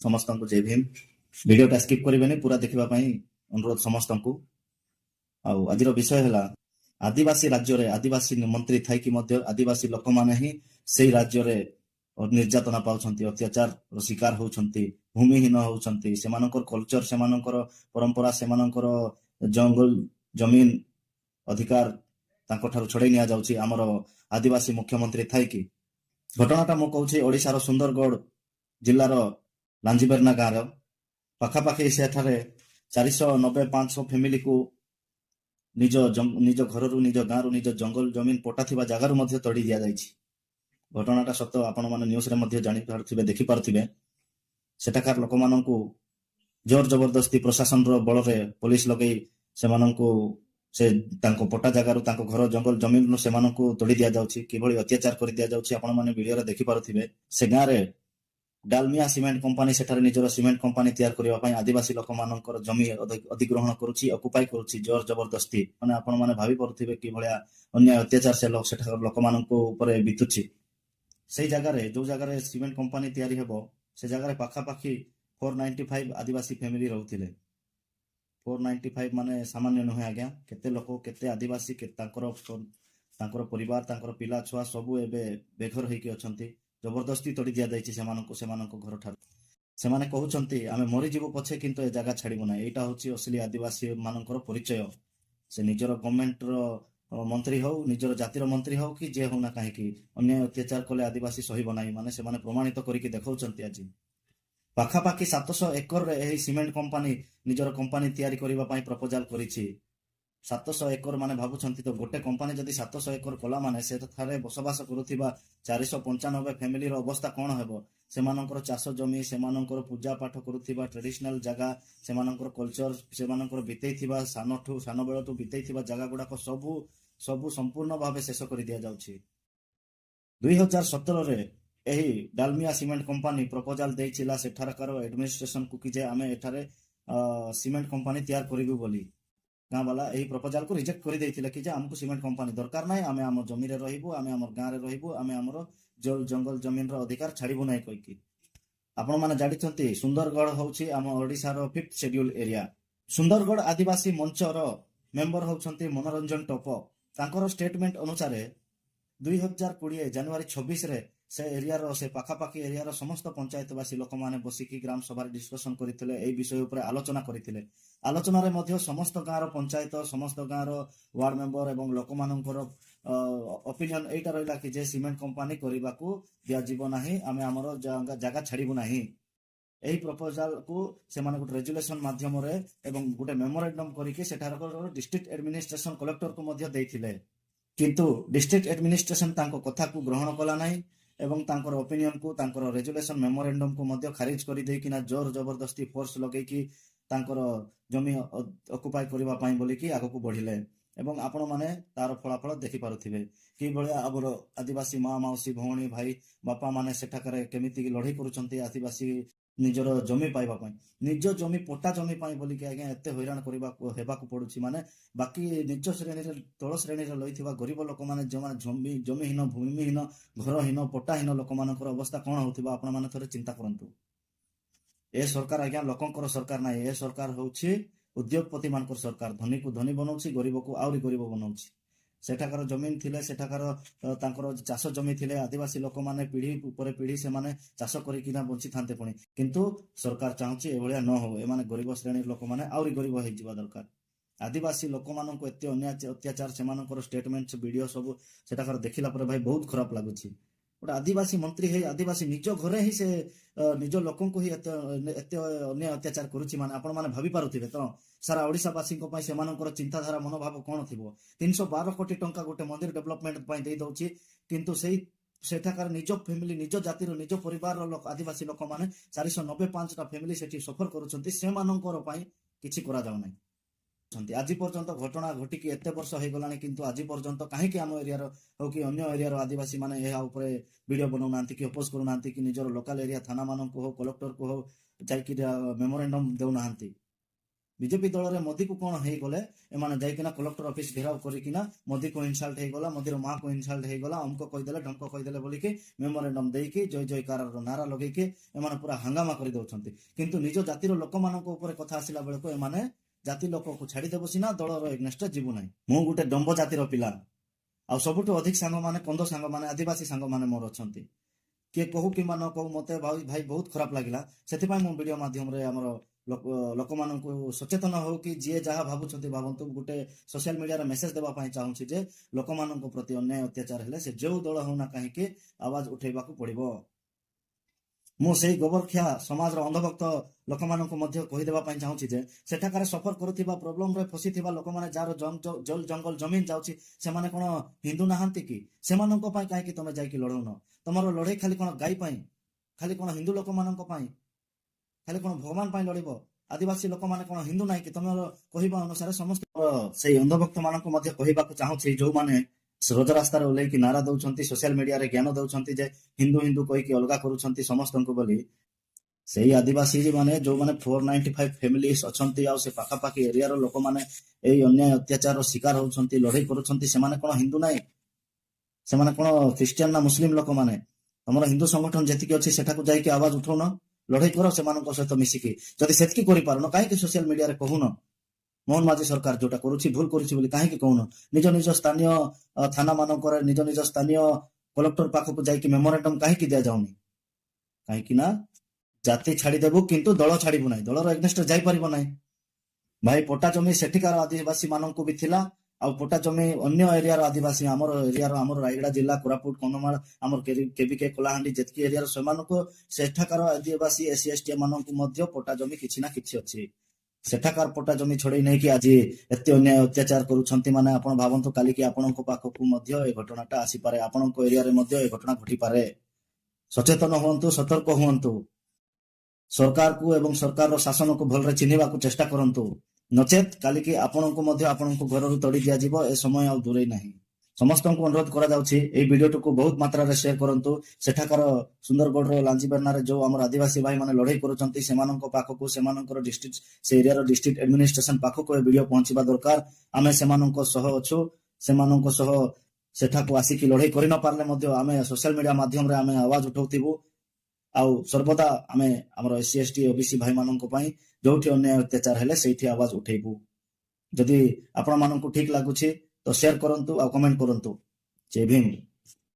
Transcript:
ସମସ୍ତଙ୍କୁ ଜୟ ଭୀମ। ଭିଡିଓଟା ସ୍କିପ୍ କରିବେନି, ପୁରା ଦେଖିବା ପାଇଁ ଅନୁରୋଧ ସମସ୍ତଙ୍କୁ। ଆଉ ଆଜିର ବିଷୟ ହେଲା ଆଦିବାସୀ ରାଜ୍ୟରେ ଆଦିବାସୀ ମନ୍ତ୍ରୀ ଥାଇକି ମଧ୍ୟ ଆଦିବାସୀ ଲୋକମାନେ ହିଁ ସେଇ ରାଜ୍ୟରେ ନିର୍ଯାତନା ପାଉଛନ୍ତି, ଅତ୍ୟାଚାରର ଶିକାର ହଉଛନ୍ତି, ଭୂମିହୀନ ହଉଛନ୍ତି। ସେମାନଙ୍କର କଲଚର, ସେମାନଙ୍କର ପରମ୍ପରା, ସେମାନଙ୍କର ଜଙ୍ଗଲ ଜମିନ ଅଧିକାର ତାଙ୍କଠାରୁ ଛଡେଇ ନିଆଯାଉଛି ଆମର ଆଦିବାସୀ ମୁଖ୍ୟମନ୍ତ୍ରୀ ଥାଇକି। ଘଟଣାଟା ମୁଁ କହୁଛି ଓଡ଼ିଶାର ସୁନ୍ଦରଗଡ଼ ଜିଲ୍ଲାର ଲାଞ୍ଜିବେର୍ନା ଗାଁର। ପାଖାପାଖି ସେଠାରେ 490-500 ଫ୍ୟାମିଲିକୁ ନିଜ ଘରରୁ, ନିଜ ଗାଁରୁ, ନିଜ ଜଙ୍ଗଲ ଜମିନ ପଟା ଥିବା ଜାଗାରୁ ମଧ୍ୟ ତଡ଼ି ଦିଆଯାଇଛି। ଘଟଣାଟା ସତ, ଆପଣମାନେ ନ୍ୟୁଜରେ ମଧ୍ୟ ଜାଣିପାରୁଥିବେ, ଦେଖିପାରୁଥିବେ। ସେଠାକାର ଲୋକମାନଙ୍କୁ ଜୋର ଜବରଦସ୍ତି ପ୍ରଶାସନର ବଳରେ ପୋଲିସ ଲଗେଇ ସେମାନଙ୍କୁ ତାଙ୍କ ପଟା ଜାଗାରୁ, ତାଙ୍କ ଘର ଜଙ୍ଗଲ ଜମିନରୁ ସେମାନଙ୍କୁ ତୋଡ଼ି ଦିଆଯାଉଛି। କିଭଳି ଅତ୍ୟାଚାର କରି ଦିଆଯାଉଛି ଆପଣମାନେ ଭିଡିଓରେ ଦେଖିପାରୁଥିବେ। ସେ ଗାଁରେ ଡାଲମିଆ ସିମେଣ୍ଟ କମ୍ପାନୀ ସେଠାରେ ନିଜର ସିମେଣ୍ଟ କମ୍ପାନୀ ତିଆରି କରିବା ପାଇଁ ଆଦିବାସୀ ଲୋକମାନଙ୍କର ଜମି ଅଧିଗ୍ରହଣ କରୁଛି, ଅକୁପାଇ କରୁଛି ଜୋର ଜବରଦସ୍ତି। ମାନେ ଆପଣମାନେ ଭାବି ପାରୁଥିବେ କିଭଳିଆ ଅନ୍ୟାୟ ଅତ୍ୟାଚାର ସେଠାକାର ଲୋକମାନଙ୍କ ଉପରେ ବିତୁଛି। ସେଇ ଜାଗାରେ, ଯୋଉ ଜାଗାରେ ସିମେଣ୍ଟ କମ୍ପାନୀ ତିଆରି ହେବ, ସେ ଜାଗାରେ ପାଖାପାଖି 495 ଆଦିବାସୀ ଫ୍ୟାମିଲି ରହୁଥିଲେ। 495 ମାନେ ସାମାନ୍ୟ ନୁହେଁ ଆଜ୍ଞା। କେତେ ଲୋକ, କେତେ ଆଦିବାସୀ, ତାଙ୍କର ପରିବାର, ତାଙ୍କର ପିଲା ଛୁଆ ସବୁ ଏବେ ବେଘର ହେଇକି ଅଛନ୍ତି। ଜବରଦସ୍ତି ତୋଡ଼ି ଦିଆଯାଇଛି ସେମାନଙ୍କୁ ସେମାନଙ୍କ ଘରଠାରୁ। ସେମାନେ କହୁଛନ୍ତି ଆମେ ମରିଯିବୁ ପଛେ କିନ୍ତୁ ଏ ଜାଗା ଛାଡ଼ିବୁ ନାହିଁ। ଏଇଟା ହେଉଛି ଅସଲି ଆଦିବାସୀ ମାନଙ୍କର ପରିଚୟ। ସେ ନିଜର ଗଭର୍ଣ୍ଣମେଣ୍ଟର ମନ୍ତ୍ରୀ ହଉ, ନିଜର ଜାତିର ମନ୍ତ୍ରୀ ହଉ କି ଯିଏ ହଉନା କାହିଁକି, ଅନ୍ୟାୟ ଅତ୍ୟାଚାର କଲେ ଆଦିବାସୀ ସହିବ ନାହିଁ। ମାନେ ସେମାନେ ପ୍ରମାଣିତ କରିକି ଦେଖାଉଛନ୍ତି ଆଜି। ପାଖାପାଖି 700 ଏକରରେ ଏହି ସିମେଣ୍ଟ କମ୍ପାନୀ ନିଜର କମ୍ପାନୀ ତିଆରି କରିବା ପାଇଁ ପ୍ରପୋଜାଲ କରିଛି। 700 ଏକର ମାନେ ଭାବୁଛନ୍ତି ତ, ଗୋଟେ କମ୍ପାନୀ ଯଦି 700 ଏକର କଲା ମାନେ ସେଠାରେ ବସବାସ କରୁଥିବା 495 ଫ୍ୟାମିଲିର ଅବସ୍ଥା କ'ଣ ହେବ? ସେମାନଙ୍କର ଚାଷ ଜମି, ସେମାନଙ୍କର ପୂଜା ପାଠ କରୁଥିବା ଟ୍ରେଡିସନାଲ ଜାଗା, ସେମାନଙ୍କର କଲଚର, ସେମାନଙ୍କର ବିତେଇଥିବା ସାନ ବେଳଠୁ ବିତେଇଥିବା ଜାଗା ଗୁଡାକ ସବୁ ସମ୍ପୂର୍ଣ୍ଣ ଭାବେ ଶେଷ କରି ଦିଆଯାଉଛି। 2017ରେ ଏହି ଡାଲମିଆ ସିମେଣ୍ଟ କମ୍ପାନୀ ପ୍ରପୋଜାଲ ଦେଇଥିଲା ସେଠାକାର ଆଡମିନିଷ୍ଟ୍ରେସନକୁ କି ଯେ ଆମେ ଏଠାରେ ସିମେଣ୍ଟ କମ୍ପାନୀ ତିଆରି କରିବୁ ବୋଲି। ଗାଁ ବାଲା ଏହି ପ୍ରପୋଜାଲକୁ ରିଜେକ୍ଟ କରିଦେଇଥିଲେ କି ଯେ ଆମକୁ ସିମେଣ୍ଟ କମ୍ପାନୀ ଦରକାର ନାହିଁ, ଆମେ ଆମ ଜମିରେ ରହିବୁ, ଆମେ ଆମର ଗାଁରେ ରହିବୁ, ଆମେ ଆମର ଜଙ୍ଗଲ ଜମିନର ଅଧିକାର ଛାଡ଼ିବୁ ନାହିଁ କହିକି। ଆପଣମାନେ ଜାଣିଛନ୍ତି ସୁନ୍ଦରଗଡ଼ ହେଉଛି ଆମ ଓଡ଼ିଶାର 5th ସେଡ୍ୟୁଲ ଏରିଆ। ସୁନ୍ଦରଗଡ଼ ଆଦିବାସୀ ମଞ୍ଚର ମେମ୍ବର ହେଉଛନ୍ତି ମନୋରଞ୍ଜନ ଟୋପ। ତାଙ୍କର ଷ୍ଟେଟମେଣ୍ଟ ଅନୁସାରେ 2020 ଜାନୁଆରୀ 26ରେ ସେ ଏରିଆର, ସେ ପାଖାପାଖି ଏରିଆର ସମସ୍ତ ପଞ୍ଚାୟତବାସୀ ଲୋକମାନେ ବସିକି ଗ୍ରାମ ସଭାରେ ଡିସ୍କସନ କରିଥିଲେ, ଏହି ବିଷୟ ଉପରେ ଆଲୋଚନା କରିଥିଲେ। ଆଲୋଚନାରେ ମଧ୍ୟ ସମସ୍ତ ଗାଁର ପଞ୍ଚାୟତ, ସମସ୍ତ ଗାଁର ୱାର୍ଡ ମେମ୍ବର ଏବଂ ଲୋକମାନଙ୍କର ଅପିନିଅନ ଏଇଟା ରହିଲା କି ଯେ ସିମେଣ୍ଟ କମ୍ପାନୀ କରିବାକୁ ଦିଆଯିବ ନାହିଁ, ଆମେ ଆମର ଜାଗା ଛାଡ଼ିବୁ ନାହିଁ। ଏହି ପ୍ରପୋଜାଲକୁ ସେମାନେ ଗୋଟେ ରେଜୁଲେସନ ମାଧ୍ୟମରେ ଏବଂ ଗୋଟେ ମେମୋରାଣ୍ଡମ କରିକି ସେଠାକାର ଡିଷ୍ଟ୍ରିକ୍ଟ ଆଡମିନିଷ୍ଟ୍ରେସନ କଲେକ୍ଟରକୁ ମଧ୍ୟ ଦେଇଥିଲେ। କିନ୍ତୁ ଡିଷ୍ଟ୍ରିକ୍ଟ ଆଡମିନିଷ୍ଟ୍ରେସନ ତାଙ୍କ କଥାକୁ ଗ୍ରହଣ କଲା ନାହିଁ ଏବଂ ତାଙ୍କର ଓପିନିଅନକୁ, ତାଙ୍କର ରେଜୁଲେସନ ମେମୋରାଣ୍ଡମକୁ ମଧ୍ୟ ଖାରିଜ କରିଦେଇକିନା ଜୋର ଜବରଦସ୍ତି ଫୋର୍ସ ଲଗେଇକି ତାଙ୍କର ଜମି ଅକୁପାଇ କରିବା ପାଇଁ ବୋଲିକି ଆଗକୁ ବଢିଲେ। ଏବଂ ଆପଣମାନେ ତାର ଫଳାଫଳ ଦେଖିପାରୁଥିବେ କିଭଳିଆ ଆମର ଆଦିବାସୀ ମା, ମାଉସୀ, ଭଉଣୀ, ଭାଇ, ବାପା ମାନେ ସେଠାକାରେ କେମିତି ଲଢ଼େଇ କରୁଛନ୍ତି ଆଦିବାସୀ ନିଜର ଜମି ପାଇବା ପାଇଁ। ନିଜ ଜମି, ପଟା ଜମି ପାଇଁ ବୋଲିକି ଆଜ୍ଞା ଏତେ ହଇରାଣ ହେବାକୁ ପଡୁଛି। ମାନେ ବାକି ନିଜ ଶ୍ରେଣୀରେ, ତଳ ଶ୍ରେଣୀରେ ରହିଥିବା ଗରିବ ଲୋକମାନେ, ଯେଉଁମାନେ ଜମିହୀନ, ଭୂମିହୀନ, ଘରହୀନ, ପଟାହୀନ ଲୋକମାନଙ୍କର ଅବସ୍ଥା କ'ଣ ହଉଥିବ ଆପଣମାନେ ଥରେ ଚିନ୍ତା କରନ୍ତୁ। ଏ ସରକାର ଆଜ୍ଞା ଲୋକଙ୍କର ସରକାର ନାହିଁ, ଏ ସରକାର ହେଉଛି ଉଦ୍ୟୋଗପତି ମାନଙ୍କର ସରକାର। ଧନୀକୁ ଧନୀ ବନଉଛି, ଗରିବକୁ ଆହୁରି ଗରିବ ବନଉଛି। ସେଠାକାର ଜମିନ ଥିଲେ, ସେଠାକାର ତାଙ୍କର ଚାଷ ଜମି ଥିଲେ, ଆଦିବାସୀ ଲୋକମାନେ ପିଢି ଉପରେ ପିଢି ସେମାନେ ଚାଷ କରିକିନା ବଞ୍ଚିଥାନ୍ତେ ପୁଣି। କିନ୍ତୁ ସରକାର ଚାହୁଁଛି ଏଭଳିଆ ନ ହଉ, ଏମାନେ ଗରିବ ଶ୍ରେଣୀର ଲୋକମାନେ ଆହୁରି ଗରିବ ହେଇଯିବା ଦରକାର। ଆଦିବାସୀ ଲୋକମାନଙ୍କୁ ଏତେ ଅତ୍ୟାଚାର, ସେମାନଙ୍କର ଷ୍ଟେଟମେଣ୍ଟ, ଭିଡିଓ ସବୁ ସେଠାକାର ଦେଖିଲା ପରେ ଭାଇ ବହୁତ ଖରାପ ଲାଗୁଛି। ଗୋଟେ ଆଦିବାସୀ ମନ୍ତ୍ରୀ ହେଇ, ଆଦିବାସୀ ନିଜ ଘରେ ହିଁ ସେ ନିଜ ଲୋକଙ୍କୁ ହିଁ ଏତେ ଅନ୍ୟାୟ ଅତ୍ୟାଚାର କରୁଛି। ମାନେ ଆପଣମାନେ ଭାବି ପାରୁଥିବେ ତ ସାରା ଓଡ଼ିଶାବାସୀଙ୍କ ପାଇଁ ସେମାନଙ୍କର ଚିନ୍ତାଧାରା, ମନୋଭାବ କ'ଣ ଥିବ। 312 କୋଟି ଟଙ୍କା ଗୋଟେ ମନ୍ଦିର ଡେଭଲପମେଣ୍ଟ ପାଇଁ ଦେଇ ଦଉଛି, କିନ୍ତୁ ସେଠାକାର ନିଜ ଫ୍ୟାମିଲି, ନିଜ ଜାତିର, ନିଜ ପରିବାରର ଆଦିବାସୀ ଲୋକମାନେ 495ଟା ଫ୍ୟାମିଲି ସେଠି ସଫର କରୁଛନ୍ତି, ସେମାନଙ୍କର ପାଇଁ କିଛି କରାଯାଉ ନାହିଁ। ଆଜି ପର୍ଯ୍ୟନ୍ତ ଘଟଣା ଘଟିକି ଏତେ ବର୍ଷ ହେଇଗଲାଣି, କିନ୍ତୁ ଆଜି ପର୍ଯ୍ୟନ୍ତ କାହିଁକି ଆମ ଏରିଆର ହଉ କି ଅନ୍ୟ ଏରିଆର ଆଦିବାସୀ ମାନେ ଏହା ଉପରେ ଭିଡିଓ ବନାଉନାହାନ୍ତି କି ଅପୋଜ କରୁନାହାନ୍ତି କି ନିଜର ଲୋକାଲ ଏରିଆ ଥାନା ମାନଙ୍କୁ ହଉ, କଲେକ୍ଟରକୁ ହଉ ଯାଇକି ମେମୋରାଣ୍ଡମ ଦେଉନାହାନ୍ତି। ବିଜେପି ଦଳରେ ମୋଦିକୁ କଣ ହେଇଗଲେ ଏମାନେ ଯାଇକିନା କଲେକ୍ଟର ଅଫିସ ଘେରାଉ କରିକିନା ମୋଦିକୁ ଇନସଲ୍ଟ ହେଇଗଲା, ମୋଦିର ମାକୁ ଇନସଲ୍ଟ ହେଇଗଲା, ଅମକ କହିଦେଲେ ଢମକ କହିଦେଲେ ବୋଲିକି ମେମୋରାଣ୍ଡମ ଦେଇକି ଜୟ ଜୟକାରର ନାରା ଲଗେଇକି ଏମାନେ ପୁରା ହାଙ୍ଗାମା କରିଦଉଛନ୍ତି। କିନ୍ତୁ ନିଜ ଜାତିର ଲୋକମାନଙ୍କ ଉପରେ କଥା ଆସିଲା ବେଳକୁ ଏମାନେ ଜାତି ଲୋକକୁ ଛାଡିଦେବୁ ସିନା ଦଳର ଏଗନେଷ୍ଟରେ ଯିବୁ ନାହିଁ। ମୁଁ ଗୋଟେ ଡମ୍ବ ଜାତିର ପିଲା, ଆଉ ସବୁଠୁ ଅଧିକ ସାଙ୍ଗମାନେ କନ୍ଧ ସାଙ୍ଗମାନେ ଆଦିବାସୀ ସାଙ୍ଗମାନେ ମୋର ଅଛନ୍ତି। କିଏ କହୁ କିମ୍ବା ନ କହୁ ମତେ ଭାଇ ବହୁତ ଖରାପ ଲାଗିଲା। ସେଥିପାଇଁ ମୁଁ ଭିଡିଓ ମାଧ୍ୟମରେ ଆମର ଲୋକମାନଙ୍କୁ ସଚେତନ ହଉ କି ଯିଏ ଯାହା ଭାବୁଛନ୍ତି ଭାବନ୍ତୁ, ଗୋଟେ ସୋସିଆଲ ମିଡିଆରେ ମେସେଜ ଦେବା ପାଇଁ ଚାହୁଁଛି ଯେ ଲୋକମାନଙ୍କ ପ୍ରତି ଅନ୍ୟାୟ ଅତ୍ୟାଚାର ହେଲେ ସେ ଯେଉଁ ଦଳ ହଉନା କାହିଁକି ଆୱାଜ ଉଠେଇବାକୁ ପଡିବ। ମୁଁ ସେଇ ଗୋବରଖିଆ ସମାଜର ଅନ୍ଧଭକ୍ତ ଲୋକମାନଙ୍କୁ ମଧ୍ୟ କହିଦେବା ପାଇଁ ଚାହୁଁଛି ଯେ ସେଠାକାରେ ସଫର କରୁଥିବା ପ୍ରୋବ୍ଲେମରେ ଫସିଥିବା ଲୋକମାନେ ଯାହାର ଜଙ୍ଗଲ ଜମିନ ଯାଉଛି ସେମାନେ କଣ ହିନ୍ଦୁ ନାହାନ୍ତି କି? ସେମାନଙ୍କ ପାଇଁ କାହିଁକି ତମେ ଯାଇକି ଲଢଉନ? ତମର ଲଢେଇ ଖାଲି କଣ ଗାଈ ପାଇଁ, ଖାଲି କଣ ହିନ୍ଦୁ ଲୋକମାନଙ୍କ ପାଇଁ, ଖାଲି କଣ ଭଗବାନ ପାଇଁ ଲଢିବ? ଆଦିବାସୀ ଲୋକମାନେ କଣ ହିନ୍ଦୁ ନାହିଁ କି? ତମର କହିବା ଅନୁସାରେ ସମସ୍ତ ସେଇ ଅନ୍ଧଭକ୍ତ ମାନଙ୍କୁ ମଧ୍ୟ କହିବାକୁ ଚାହୁଁଛି, ଯୋଉମାନେ ରୋଜ ରାସ୍ତାରେ ଓହ୍ଲେଇକି ନାରା ଦଉଛନ୍ତି, ସୋସିଆଲ ମିଡିଆରେ ଜ୍ଞାନ ଦଉଛନ୍ତି ଯେ ହିନ୍ଦୁ ହିନ୍ଦୁ କହିକି ଅଲଗା କରୁଛନ୍ତି ସମସ୍ତଙ୍କୁ ବୋଲି, ସେଇ ଆଦିବାସୀ ମାନେ ଯୋଉମାନେ 495 ଫ୍ୟାମିଲିଜ ଅଛନ୍ତି ଆଉ ସେ ପାଖାପାଖି ଏରିଆର ଲୋକମାନେ ଏଇ ଅନ୍ୟାୟ ଅତ୍ୟାଚାରର ଶିକାର ହଉଛନ୍ତି, ଲଢେଇ କରୁଛନ୍ତି, ସେମାନେ କଣ ହିନ୍ଦୁ ନାହିଁ? ସେମାନେ କଣ ଖ୍ରୀଷ୍ଟିଆନ ନା ମୁସଲିମ ଲୋକମାନେ? ତମର ହିନ୍ଦୁ ସଂଗଠନ ଯେତିକି ଅଛି ସେଠାକୁ ଯାଇକି ଆୱାଜ ଉଠଉନ, ଲଢେଇ କର ସେମାନଙ୍କ ସହିତ ମିଶିକି। ଯଦି ସେତିକି କରିପାରୁନ କାହିଁକି ସୋସିଆଲ ମିଡିଆରେ କହୁନ ମୋହନ ମାଝୀ ସରକାର ଯୋଉଟା କରୁଛି ଭୁଲ କରୁଛି ବୋଲି କାହିଁକି କହୁନ? ନିଜ ନିଜ ସ୍ଥାନୀୟ ଥାନା ମାନଙ୍କରେ ନିଜ ନିଜ ସ୍ଥାନୀୟ କଲେକ୍ଟର ପାଖକୁ ଯାଇକି ମେମୋରାଣ୍ଡମ କାହିଁକି ଦିଆଯାଉନି? କାହିଁକି ନା ଜାତି ଛାଡିଦେବୁ କିନ୍ତୁ ଦଳ ଛାଡିବୁ ନାହିଁ, ଦଳର ଏଗନେଷ୍ଟରେ ଯାଇପାରିବ ନାହିଁ। ଭାଇ ପଟ୍ଟା ଜମି ସେଠିକାର ଆଦିବାସୀ ମାନଙ୍କୁ ବି ଥିଲା, ଆଉ ପଟ୍ଟା ଜମି ଅନ୍ୟ ଏରିଆର ଆଦିବାସୀ ଆମର ଏରିଆର ଆମର ରାୟଗଡା ଜିଲ୍ଲା, କୋରାପୁଟ, କନ୍ଧମାଳ, ଆମର କେବିକେ, କଳାହାଣ୍ଡି ଯେତିକି ଏରିଆର ସେମାନଙ୍କୁ ସେଠାକାର ଆଦିବାସୀ ଏସି ଏସଟି ମାନଙ୍କୁ ମଧ୍ୟ ପଟ୍ଟା ଜମି କିଛି ନା କିଛି ଅଛି। ସେଠାକାର ପଟ୍ଟା ଜମି ଛଡେଇ ନେଇକି ଆଜି ଏତେ ଅନ୍ୟାୟ ଅତ୍ୟାଚାର କରୁଛନ୍ତି ମାନେ ଆପଣ ଭାବନ୍ତୁ କାଲିକି ଆପଣଙ୍କ ପାଖକୁ ମଧ୍ୟ ଏ ଘଟଣାଟା ଆସିପାରେ, ଆପଣଙ୍କ ଏରିଆରେ ମଧ୍ୟ ଏ ଘଟଣା ଘଟିପାରେ। ସଚେତନ ହୁଅନ୍ତୁ, ସତର୍କ ହୁଅନ୍ତୁ, ସରକାରକୁ ଏବଂ ସରକାରର ଶାସନକୁ ଭଲରେ ଚିହ୍ନିବାକୁ ଚେଷ୍ଟା କରନ୍ତୁ, ନଚେତ କାଲିକି ଆପଣଙ୍କୁ ମଧ୍ୟ ଆପଣଙ୍କ ଘରରୁ ତଡ଼ି ଦିଆଯିବ। ଏ ସମୟ ଆଉ ଦୂରେଇ ନାହିଁ। ସମସ୍ତଙ୍କୁ ଅନୁରୋଧ କରାଯାଉଛି ଏଇ ଭିଡିଓଟିକୁ ବହୁତ ମାତ୍ରାରେ ସେୟାର କରନ୍ତୁ। ସେଠାକାର ସୁନ୍ଦରଗଡ଼ର ଲାଞ୍ଜିବେର୍ନାରେ ଯୋଉ ଆମର ଆଦିବାସୀ ଭାଇ ମାନେ ଲଢେଇ କରୁଛନ୍ତି ସେମାନଙ୍କ ପାଖକୁ, ସେମାନଙ୍କର ଡିଷ୍ଟ୍ରିକ୍ଟ ସେ ଏରିଆର ଡିଷ୍ଟ୍ରିକ୍ଟ ଆଡମିନିଷ୍ଟ୍ରେସନ ପାଖକୁ ଏ ଭିଡିଓ ପହଞ୍ଚିବା ଦରକାର। ଆମେ ସେମାନଙ୍କ ସହ ଅଛୁ, ସେମାନଙ୍କ ସହ ସେଠାକୁ ଆସିକି ଲଢେଇ କରି ନ ପାରିଲେ ମଧ୍ୟ ଆମେ ସୋସିଆଲ ମିଡିଆ ମାଧ୍ୟମରେ ଆମେ ଆୱାଜ ଉଠାଉଥିବୁ। ଆଉ ସର୍ବଦା ଆମେ ଆମର ଏସସି ଏସଟି ଓବିସି ଭାଇ ମାନଙ୍କ ପାଇଁ ଯୋଉଠି ଅନ୍ୟାୟ ଅତ୍ୟାଚାର ହେଲେ ସେଇଠି ଆୱାଜ ଉଠେଇବୁ। ଯଦି ଆପଣ ମାନଙ୍କୁ ଠିକ ଲାଗୁଛି ତ ସେୟାର କରନ୍ତୁ ଆଉ କମେଣ୍ଟ କରନ୍ତୁ। ଜୟ ଭୀମ।